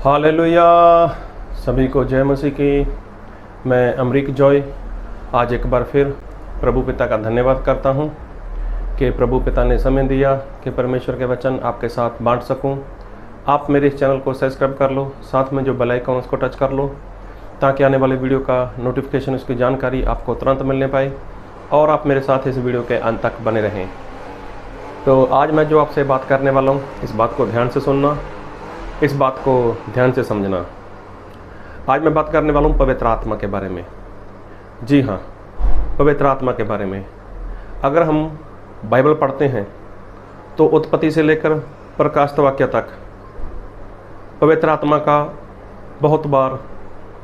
Hallelujah. सभी को जय मसीह की। मैं अमरीक जॉय आज एक बार फिर प्रभु पिता का धन्यवाद करता हूँ कि प्रभु पिता ने समय दिया कि परमेश्वर के वचन आपके साथ बांट सकूँ। आप मेरे इस चैनल को सब्सक्राइब कर लो, साथ में जो बेल आइकन उसको टच कर लो ताकि आने वाले वीडियो का नोटिफिकेशन, उसकी जानकारी आपको तुरंत मिलने पाए और आप मेरे साथ इस वीडियो के अंत तक बने रहें। तो आज मैं जो आपसे बात करने वाला हूँ, इस बात को ध्यान से सुनना, इस बात को ध्यान से समझना। आज मैं बात करने वाला हूँ पवित्र आत्मा के बारे में। जी हाँ, पवित्र आत्मा के बारे में। अगर हम बाइबल पढ़ते हैं तो उत्पत्ति से लेकर प्रकाशित वाक्य तक पवित्र आत्मा का बहुत बार,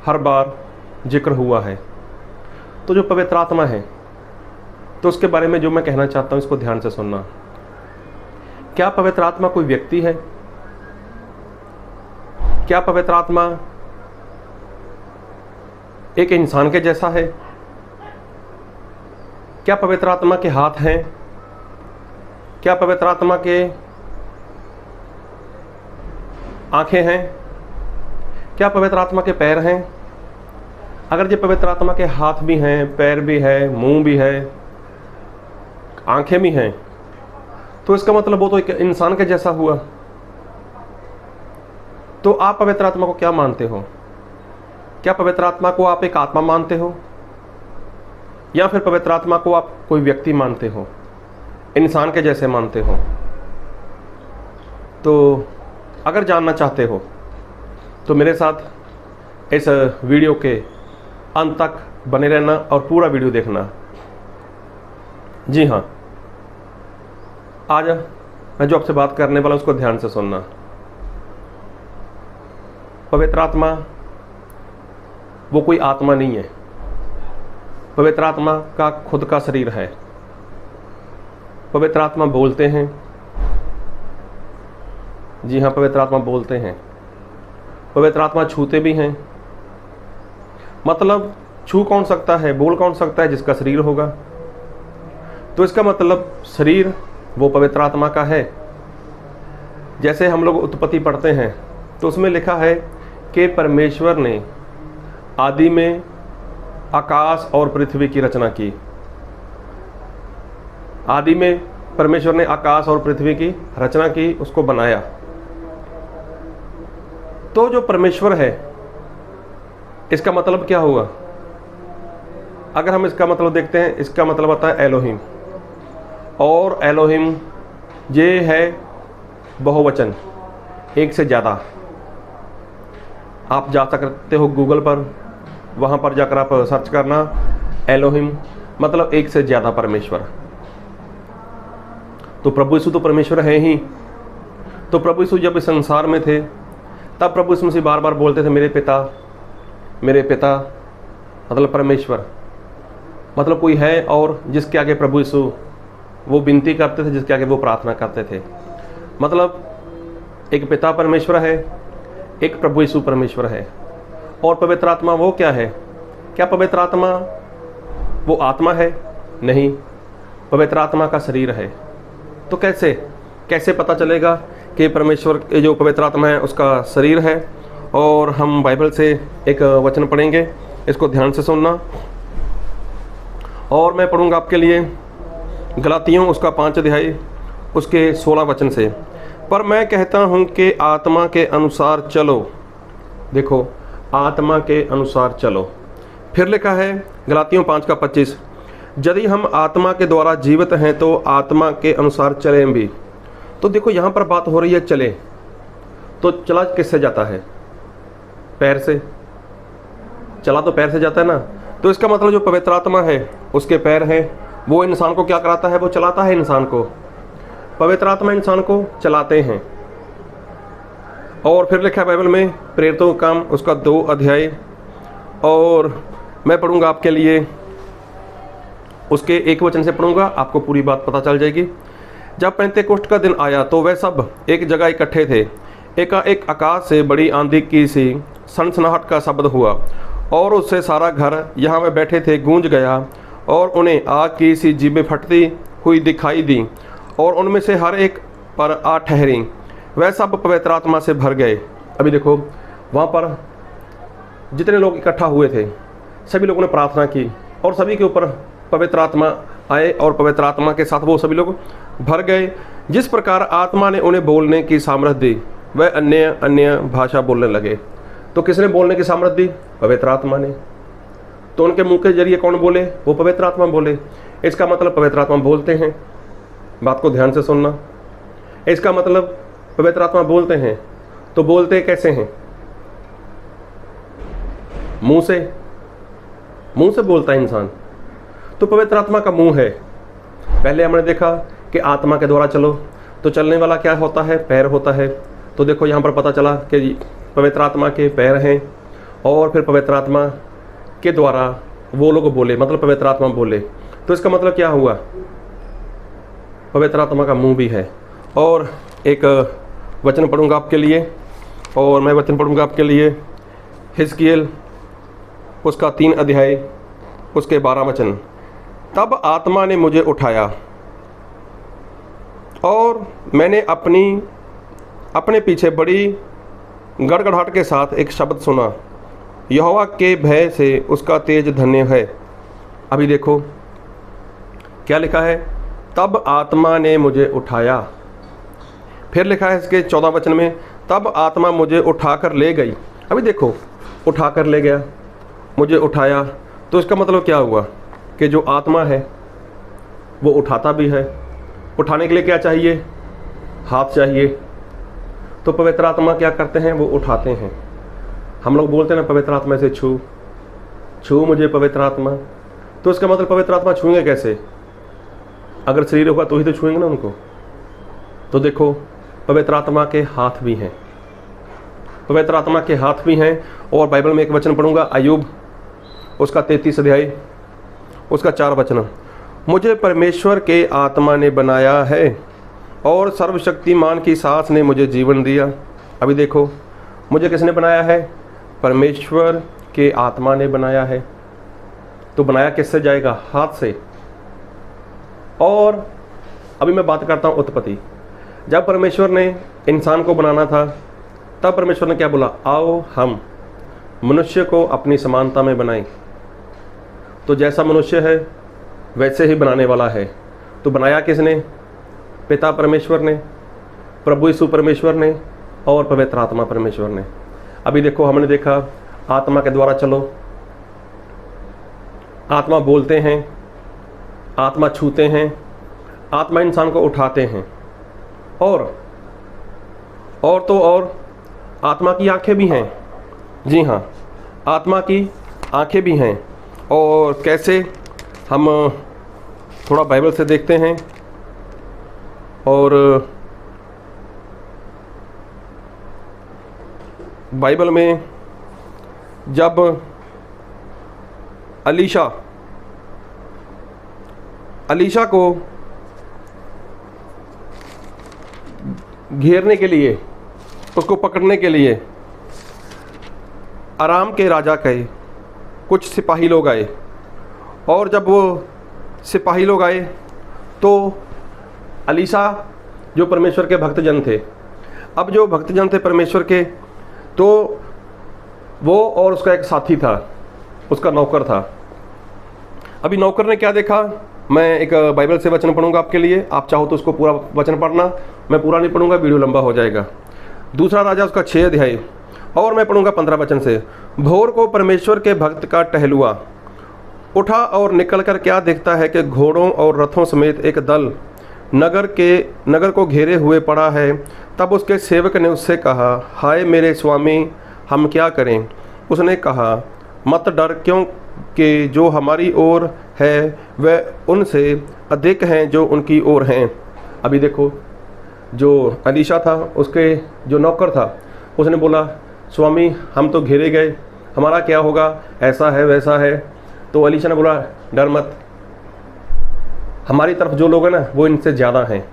हर बार जिक्र हुआ है। तो जो पवित्र आत्मा है, तो उसके बारे में जो मैं कहना चाहता हूँ, इसको ध्यान से सुनना। क्या पवित्र आत्मा कोई व्यक्ति है? क्या पवित्र आत्मा एक इंसान के जैसा है? क्या पवित्र आत्मा के हाथ हैं? क्या पवित्र आत्मा के आंखें हैं? क्या पवित्र आत्मा के पैर हैं? अगर ये पवित्र आत्मा के हाथ भी हैं, पैर भी है, मुंह भी है, आंखें भी हैं, तो इसका मतलब वो तो एक इंसान के जैसा हुआ। तो आप पवित्र आत्मा को क्या मानते हो? क्या पवित्र आत्मा को आप एक आत्मा मानते हो, या फिर पवित्र आत्मा को आप कोई व्यक्ति मानते हो, इंसान के जैसे मानते हो? तो अगर जानना चाहते हो तो मेरे साथ इस वीडियो के अंत तक बने रहना और पूरा वीडियो देखना। जी हाँ, आज मैं जो आपसे बात करने वाला हूं, उसको ध्यान से सुनना। पवित्र आत्मा वो कोई आत्मा नहीं है। पवित्र आत्मा का खुद का शरीर है। पवित्र आत्मा बोलते हैं। जी हाँ, पवित्र आत्मा बोलते हैं। पवित्र आत्मा छूते भी हैं। मतलब छू कौन सकता है, बोल कौन सकता है? जिसका शरीर होगा। तो इसका मतलब शरीर वो पवित्र आत्मा का है। जैसे हम लोग उत्पत्ति पढ़ते हैं तो उसमें लिखा है कि परमेश्वर ने आदि में आकाश और पृथ्वी की रचना की। आदि में परमेश्वर ने आकाश और पृथ्वी की रचना की, उसको बनाया। तो जो परमेश्वर है, इसका मतलब क्या हुआ? अगर हम इसका मतलब देखते हैं, इसका मतलब आता है एलोहिम। और एलोहिम ये है बहुवचन, एक से ज़्यादा। आप जा सकते हो गूगल पर, वहाँ पर जाकर आप सर्च करना एलोहिम, मतलब एक से ज़्यादा परमेश्वर। तो प्रभु यीशु तो परमेश्वर है ही। तो प्रभु यीशु जब इस संसार में थे, तब प्रभु यीशु मसीह बार बार बोलते थे, मेरे पिता, मेरे पिता, मतलब परमेश्वर, मतलब कोई है और जिसके आगे प्रभु यीशु वो विनती करते थे, जिसके आगे वो प्रार्थना करते थे। मतलब एक पिता परमेश्वर है, एक प्रभु यीशु परमेश्वर है। और पवित्र आत्मा वो क्या है? क्या पवित्र आत्मा वो आत्मा है? नहीं, पवित्र आत्मा का शरीर है। तो कैसे पता चलेगा कि परमेश्वर जो पवित्र आत्मा है उसका शरीर है? और हम बाइबल से एक वचन पढ़ेंगे, इसको ध्यान से सुनना। और मैं पढ़ूंगा आपके लिए गलातियों उसका 5 अध्याय उसके 16 वचन से। पर मैं कहता हूँ कि आत्मा के अनुसार चलो। देखो, आत्मा के अनुसार चलो। फिर लिखा है गलातियों 5 का 25, यदि हम आत्मा के द्वारा जीवित हैं तो आत्मा के अनुसार चलें भी। तो देखो, यहाँ पर बात हो रही है चले। तो चला किससे जाता है? पैर से। चला तो पैर से जाता है ना। तो इसका मतलब जो पवित्र आत्मा है उसके पैर हैं। वो इंसान को क्या कराता है? वो चलाता है इंसान को। पवित्र आत्मा इंसान को चलाते हैं। और फिर लिखा है बाइबल में प्रेरितों का काम उसका 2 अध्याय, और मैं पढ़ूंगा आपके लिए उसके 1 वचन से पढ़ूंगा, आपको पूरी बात पता चल जाएगी। जब पेंतेकोस्त का दिन आया तो वह सब एक जगह इकट्ठे थे। एकाएक आकाश से बड़ी आंधी की सी सनसनाहट का शब्द हुआ और उससे सारा घर यहाँ वे बैठे थे गूंज गया, और उन्हें आग की सी जीभें फटती हुई दिखाई दी, और उनमें से हर एक पर आ ठहरी। वह सब पवित्र आत्मा से भर गए। अभी देखो, वहाँ पर जितने लोग इकट्ठा हुए थे सभी लोगों ने प्रार्थना की और सभी के ऊपर पवित्र आत्मा आए और पवित्र आत्मा के साथ वो सभी लोग भर गए। जिस प्रकार आत्मा ने उन्हें बोलने की सामर्थ्य दी वह अन्य अन्य भाषा बोलने लगे। तो किसने बोलने की सामर्थ्य दी? पवित्र आत्मा ने। तो उनके मुंह के जरिए कौन बोले? वो पवित्र आत्मा बोले। इसका मतलब पवित्र आत्मा बोलते हैं। बात को ध्यान से सुनना। इसका मतलब पवित्र आत्मा बोलते हैं। तो बोलते कैसे हैं? मुंह से। मुंह से बोलता है इंसान। तो पवित्र आत्मा का मुंह है। पहले हमने देखा कि आत्मा के द्वारा चलो, तो चलने वाला क्या होता है? पैर होता है। तो देखो यहाँ पर पता चला कि पवित्र आत्मा के पैर हैं और फिर पवित्र आत्मा के द्वारा वो लोग बोले, मतलब पवित्र आत्मा बोले। तो इसका मतलब क्या हुआ? पवित्र आत्मा का मुंह भी है। और एक वचन पढ़ूंगा आपके लिए, और मैं वचन पढ़ूंगा आपके लिए हिजकिय्येल उसका 3 अध्याय उसके 12 वचन। तब आत्मा ने मुझे उठाया और मैंने अपने पीछे बड़ी गड़गड़ाहट के साथ एक शब्द सुना, यहोवा के भय से उसका तेज धन्य है। अभी देखो क्या लिखा है? तब आत्मा ने मुझे उठाया। फिर लिखा है इसके 14 वचन में, तब आत्मा मुझे उठाकर ले गई। अभी देखो, उठाकर ले गया, मुझे उठाया। तो इसका मतलब क्या हुआ कि जो आत्मा है वो उठाता भी है। उठाने के लिए क्या चाहिए? हाथ चाहिए। तो पवित्र आत्मा क्या करते हैं? वो उठाते हैं। हम लोग बोलते हैं ना, पवित्र आत्मा से छू मुझे पवित्र आत्मा। तो इसका मतलब पवित्र आत्मा छूएंगे कैसे? अगर शरीर होगा तो ही तो छूएंगे ना उनको। तो देखो, पवित्र आत्मा के हाथ भी हैं। पवित्र आत्मा के हाथ भी हैं। और बाइबल में एक वचन पढ़ूंगा, अय्यूब उसका 33 अध्याय उसका 4 वचन। मुझे परमेश्वर के आत्मा ने बनाया है और सर्वशक्तिमान की सांस ने मुझे जीवन दिया। अभी देखो, मुझे किसने बनाया है? परमेश्वर के आत्मा ने बनाया है। तो बनाया किससे जाएगा? हाथ से। और अभी मैं बात करता हूँ उत्पत्ति। जब परमेश्वर ने इंसान को बनाना था तब परमेश्वर ने क्या बोला? आओ हम मनुष्य को अपनी समानता में बनाएं। तो जैसा मनुष्य है वैसे ही बनाने वाला है। तो बनाया किसने? पिता परमेश्वर ने, प्रभु यीशु परमेश्वर ने और पवित्र आत्मा परमेश्वर ने। अभी देखो, हमने देखा आत्मा के द्वारा चलो, आत्मा बोलते हैं, आत्मा छूते हैं, आत्मा इंसान को उठाते हैं। और आत्मा की आंखें भी हैं। जी हाँ, आत्मा की आंखें भी हैं। और कैसे? हम थोड़ा बाइबल से देखते हैं। और बाइबल में जब अलीशा को घेरने के लिए, उसको पकड़ने के लिए अराम के राजा के कुछ सिपाही लोग आए। और जब वो सिपाही लोग आए तो अलीशा जो परमेश्वर के भक्तजन थे, अब जो भक्तजन थे परमेश्वर के, तो वो और उसका एक साथी था, उसका नौकर था। अभी नौकर ने क्या देखा? मैं एक बाइबल से वचन पढ़ूंगा आपके लिए, आप चाहो तो उसको पूरा वचन पढ़ना, मैं पूरा नहीं पढ़ूंगा, वीडियो लंबा हो जाएगा। दूसरा राजा उसका 6 अध्याय और मैं पढ़ूंगा 15 वचन से। भोर को परमेश्वर के भक्त का टहलुआ उठा और निकलकर क्या देखता है कि घोड़ों और रथों समेत एक दल नगर को घेरे हुए पड़ा है। तब उसके सेवक ने उससे कहा, हाय मेरे स्वामी, हम क्या करें? उसने कहा, मत डर, क्योंकि जो हमारी ओर है वह उनसे अधिक हैं जो उनकी ओर हैं। अभी देखो, जो अलीशा था, उसके जो नौकर था, उसने बोला, स्वामी हम तो घेरे गए, हमारा क्या होगा? ऐसा है वैसा है। तो अलीशा ने बोला, डर मत, हमारी तरफ जो लोग हैं ना वो इनसे ज़्यादा हैं।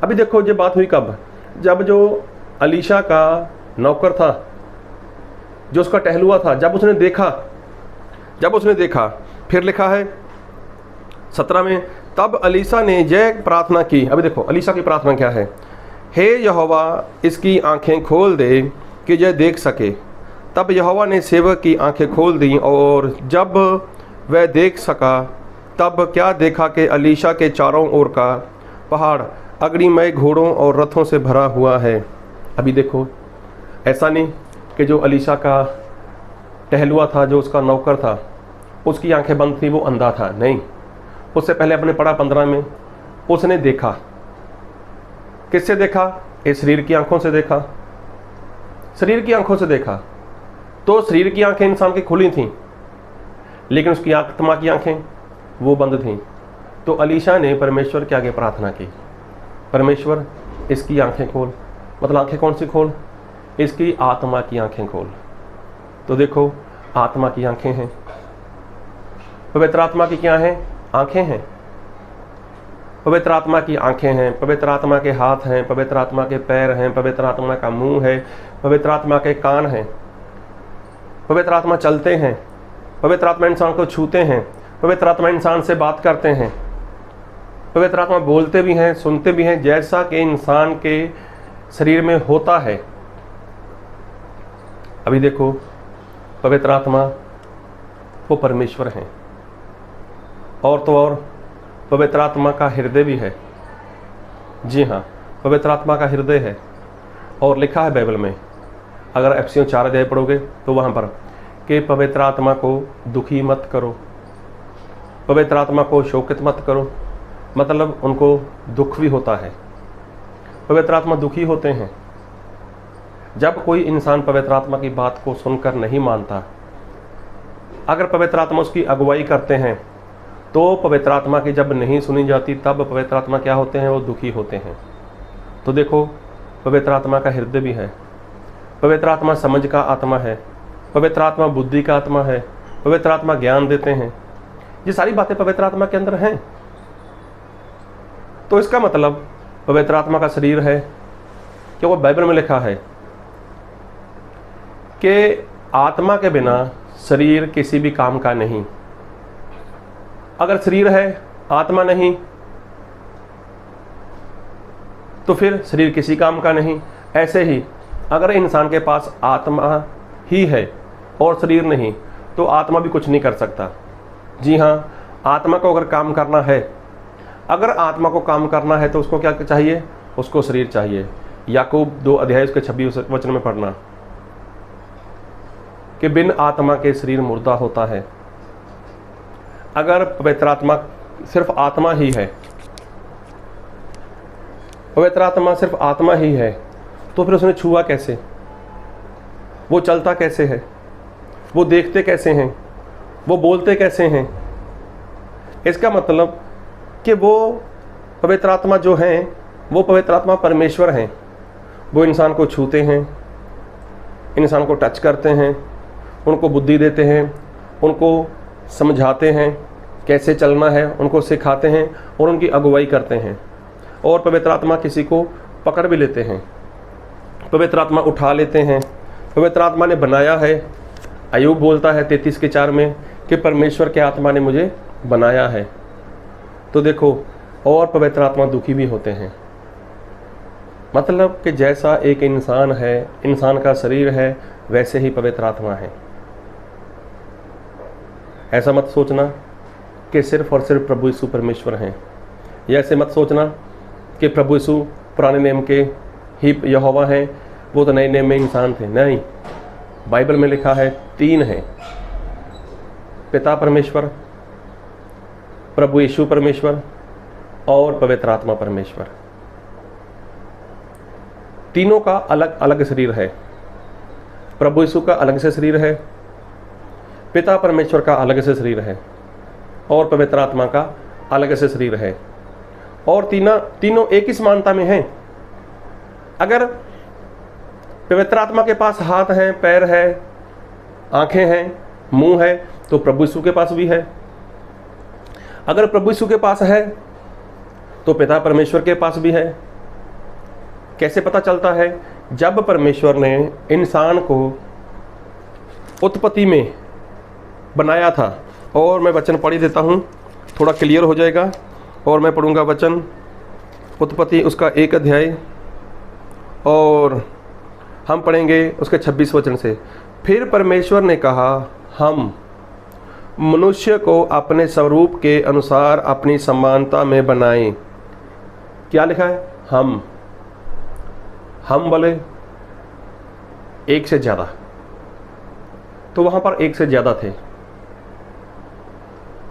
अभी देखो, ये बात हुई कब? जब जो अलीशा का नौकर था, जो उसका टहलुआ था, जब उसने देखा, फिर लिखा है 17 में, तब अलीशा ने यह प्रार्थना की। अभी देखो अलीशा की प्रार्थना क्या है? हे यहोवा, इसकी आंखें खोल दे कि यह देख सके। तब यहोवा ने सेवक की आंखें खोल दी, और जब वह देख सका तब क्या देखा कि अलीशा के चारों ओर का पहाड़ अग्निमय घोड़ों और रथों से भरा हुआ है। अभी देखो, ऐसा नहीं कि जो अलीशा का टहलुआ था, जो उसका नौकर था, उसकी आंखें बंद थी, वो अंधा था, नहीं। उससे पहले अपने पढ़ा 15 में उसने देखा। किससे देखा? इस शरीर की आंखों से देखा, शरीर की आंखों से देखा। तो शरीर की आंखें इंसान की खुली थीं, लेकिन उसकी आत्मा की आंखें वो बंद थीं। तो अलीशा ने परमेश्वर के आगे प्रार्थना की, परमेश्वर इसकी आंखें खोल। मतलब आंखें कौन सी खोल? इसकी आत्मा की आंखें खोल। तो देखो, आत्मा की आंखें हैं, पवित्र आत्मा की क्या हैं? आंखें हैं। पवित्र आत्मा की आंखें हैं, पवित्र आत्मा के हाथ हैं, पवित्र आत्मा के पैर हैं, पवित्र आत्मा का मुंह है, पवित्र आत्मा के कान हैं, पवित्र आत्मा चलते हैं, पवित्र आत्मा इंसान को छूते हैं, पवित्र आत्मा इंसान से बात करते हैं, पवित्र आत्मा बोलते भी हैं, सुनते भी हैं, जैसा कि इंसान के शरीर में होता है। अभी देखो, पवित्र आत्मा वो परमेश्वर हैं, और तो और पवित्र आत्मा का हृदय भी है। जी हाँ, पवित्र आत्मा का हृदय है। और लिखा है बाइबल में, अगर एफिसियों 4 अध्याय पढ़ोगे तो वहाँ पर कि पवित्र आत्मा को दुखी मत करो, पवित्र आत्मा को शोकित मत करो। मतलब उनको दुख भी होता है, पवित्र आत्मा दुखी होते हैं। जब कोई इंसान पवित्र आत्मा की बात को सुनकर नहीं मानता, अगर पवित्र आत्मा उसकी अगुवाई करते हैं, तो पवित्र आत्मा की जब नहीं सुनी जाती, तब पवित्र आत्मा क्या होते हैं? वो दुखी होते हैं। तो देखो, पवित्र आत्मा का हृदय भी है, पवित्र आत्मा समझ का आत्मा है, पवित्र आत्मा बुद्धि का आत्मा है, पवित्र आत्मा ज्ञान देते हैं। ये सारी बातें पवित्र आत्मा के अंदर हैं। तो इसका मतलब पवित्र आत्मा का शरीर है, क्योंकि बाइबल में लिखा है कि आत्मा के बिना शरीर किसी भी काम का नहीं। अगर शरीर है, आत्मा नहीं, तो फिर शरीर किसी काम का नहीं। ऐसे ही अगर इंसान के पास आत्मा ही है और शरीर नहीं, तो आत्मा भी कुछ नहीं कर सकता। जी हाँ, आत्मा को अगर काम करना है, अगर आत्मा को काम करना है तो उसको क्या चाहिए? उसको शरीर चाहिए। याकूब 2 अध्याय उसके 26 वचन में पढ़ना कि बिन आत्मा के शरीर मुर्दा होता है। अगर पवित्र आत्मा सिर्फ आत्मा ही है, पवित्र आत्मा सिर्फ आत्मा ही है, तो फिर उसने छुआ कैसे? वो चलता कैसे है? वो देखते कैसे हैं? वो बोलते कैसे हैं? इसका मतलब कि वो पवित्र आत्मा जो हैं, वो पवित्र आत्मा परमेश्वर हैं। वो इंसान को छूते हैं, इंसान को टच करते हैं, उनको बुद्धि देते हैं, उनको समझाते हैं कैसे चलना है, उनको सिखाते हैं और उनकी अगुवाई करते हैं। और पवित्र आत्मा किसी को पकड़ भी लेते हैं, पवित्र आत्मा उठा लेते हैं। पवित्र आत्मा ने बनाया है। अय्यूब बोलता है 33:4 में कि परमेश्वर के आत्मा ने मुझे बनाया है। तो देखो, और पवित्र आत्मा दुखी भी होते हैं। मतलब कि जैसा एक इंसान है, इंसान का शरीर है, वैसे ही पवित्र आत्मा है। ऐसा मत सोचना कि सिर्फ और सिर्फ प्रभु यीशु परमेश्वर हैं। या ऐसे मत सोचना कि प्रभु यीशु पुराने नियम के ही यहोवा हैं, वो तो नए नियम में इंसान थे। नहीं, बाइबल में लिखा है 3 हैं, पिता परमेश्वर, प्रभु यीशु परमेश्वर और पवित्र आत्मा परमेश्वर। तीनों का अलग अलग शरीर है। प्रभु यीशु का अलग से शरीर है, पिता परमेश्वर का अलग से शरीर है और पवित्र आत्मा का अलग से शरीर है। और तीनों एक ही समानता में हैं। अगर पवित्र आत्मा के पास हाथ हैं, पैर है, आंखें हैं, मुंह है, तो प्रभु यीशु के पास भी है। अगर प्रभु यीशु के पास है तो पिता परमेश्वर के पास भी है। कैसे पता चलता है? जब परमेश्वर ने इंसान को उत्पत्ति में बनाया था, और मैं वचन पढ़ी देता हूँ, थोड़ा क्लियर हो जाएगा। और मैं पढ़ूंगा वचन उत्पत्ति उसका 1 अध्याय, और हम पढ़ेंगे उसके 26 वचन से। फिर परमेश्वर ने कहा, हम मनुष्य को अपने स्वरूप के अनुसार अपनी समानता में बनाएं। क्या लिखा है? हम बोले एक से ज़्यादा, तो वहाँ पर एक से ज़्यादा थे।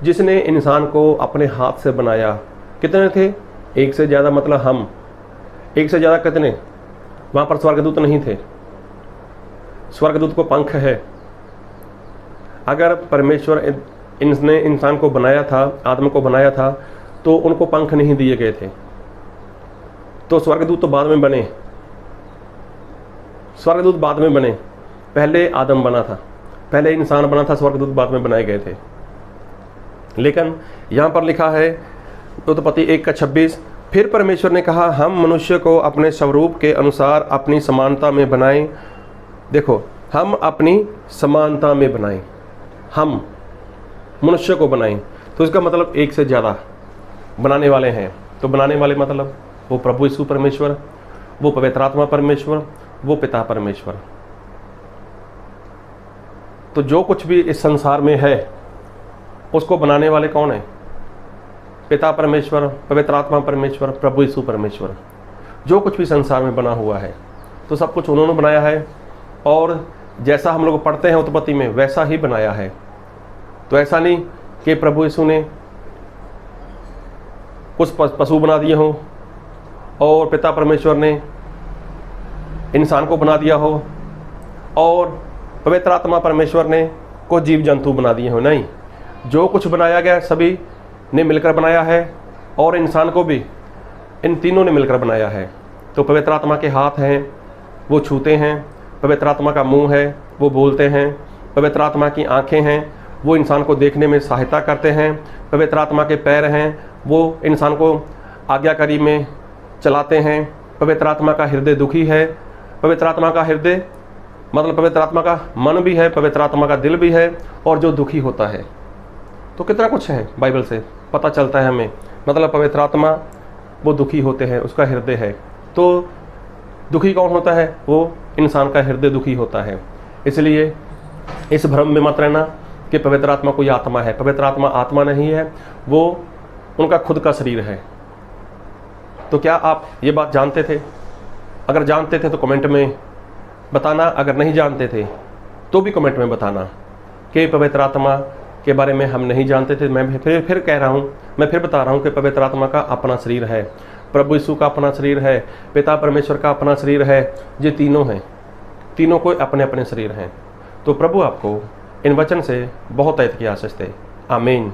जिसने इंसान को अपने हाथ से बनाया, कितने थे? एक से ज़्यादा, मतलब हम। एक से ज़्यादा कितने? वहाँ पर स्वर्गदूत नहीं थे। स्वर्गदूत को पंख है। अगर परमेश्वर ने इंसान को बनाया था, आदम को बनाया था, तो उनको पंख नहीं दिए गए थे। तो स्वर्गदूत तो बाद में बने, स्वर्गदूत बाद में बने। पहले आदम बना था, पहले इंसान बना था, स्वर्गदूत बाद में बनाए गए थे। लेकिन यहाँ पर लिखा है उत्पत्ति 1:26, फिर परमेश्वर ने कहा, हम मनुष्य को अपने स्वरूप के अनुसार अपनी समानता में बनाएं। देखो, हम अपनी समानता में बनाएं, हम मनुष्य को बनाएं। तो इसका मतलब एक से ज़्यादा बनाने वाले हैं। तो बनाने वाले मतलब वो प्रभु यीशु परमेश्वर, वो पवित्र आत्मा परमेश्वर, वो पिता परमेश्वर। तो जो कुछ भी इस संसार में है उसको बनाने वाले कौन है? पिता परमेश्वर, पवित्र आत्मा परमेश्वर, प्रभु यीशु परमेश्वर। जो कुछ भी संसार में बना हुआ है तो सब कुछ उन्होंने बनाया है, और जैसा हम लोग पढ़ते हैं उत्पत्ति में वैसा ही बनाया है। तो ऐसा नहीं कि प्रभु यीशु ने कुछ पशु बना दिए हों और पिता परमेश्वर ने इंसान को बना दिया हो और पवित्र आत्मा परमेश्वर ने कुछ जीव जंतु बना दिए हो। नहीं, जो कुछ बनाया गया सभी ने मिलकर बनाया है, और इंसान को भी इन तीनों ने मिलकर बनाया है। तो पवित्र आत्मा के हाथ हैं, वो छूते हैं। पवित्र आत्मा का मुंह है, वो बोलते हैं। पवित्र आत्मा की आंखें हैं, वो इंसान को देखने में सहायता करते हैं। पवित्र आत्मा के पैर हैं, वो इंसान को आज्ञाकारी में चलाते हैं। पवित्र आत्मा का हृदय दुखी है। पवित्र आत्मा का हृदय मतलब पवित्र आत्मा का मन भी है, पवित्र आत्मा का दिल भी है, और जो दुखी होता है। तो कितना कुछ है बाइबल से पता चलता है हमें। मतलब पवित्र आत्मा वो दुखी होते हैं, उसका हृदय है। तो दुखी कौन होता है? वो इंसान का हृदय दुखी होता है। इसलिए इस भ्रम में मत रहना कि पवित्र आत्मा कोई आत्मा है। पवित्र आत्मा आत्मा नहीं है, वो उनका खुद का शरीर है। तो क्या आप ये बात जानते थे? अगर जानते थे तो कमेंट में बताना, अगर नहीं जानते थे तो भी कमेंट में बताना कि पवित्र आत्मा के बारे में हम नहीं जानते थे। मैं फिर कह रहा हूँ, मैं फिर बता रहा हूँ कि पवित्र आत्मा का अपना शरीर है, प्रभु यीशु का अपना शरीर है, पिता परमेश्वर का अपना शरीर है। ये तीनों हैं, तीनों को अपने अपने शरीर हैं। तो प्रभु आपको इन वचन से बहुत ऐत की आशीष दे। आमीन।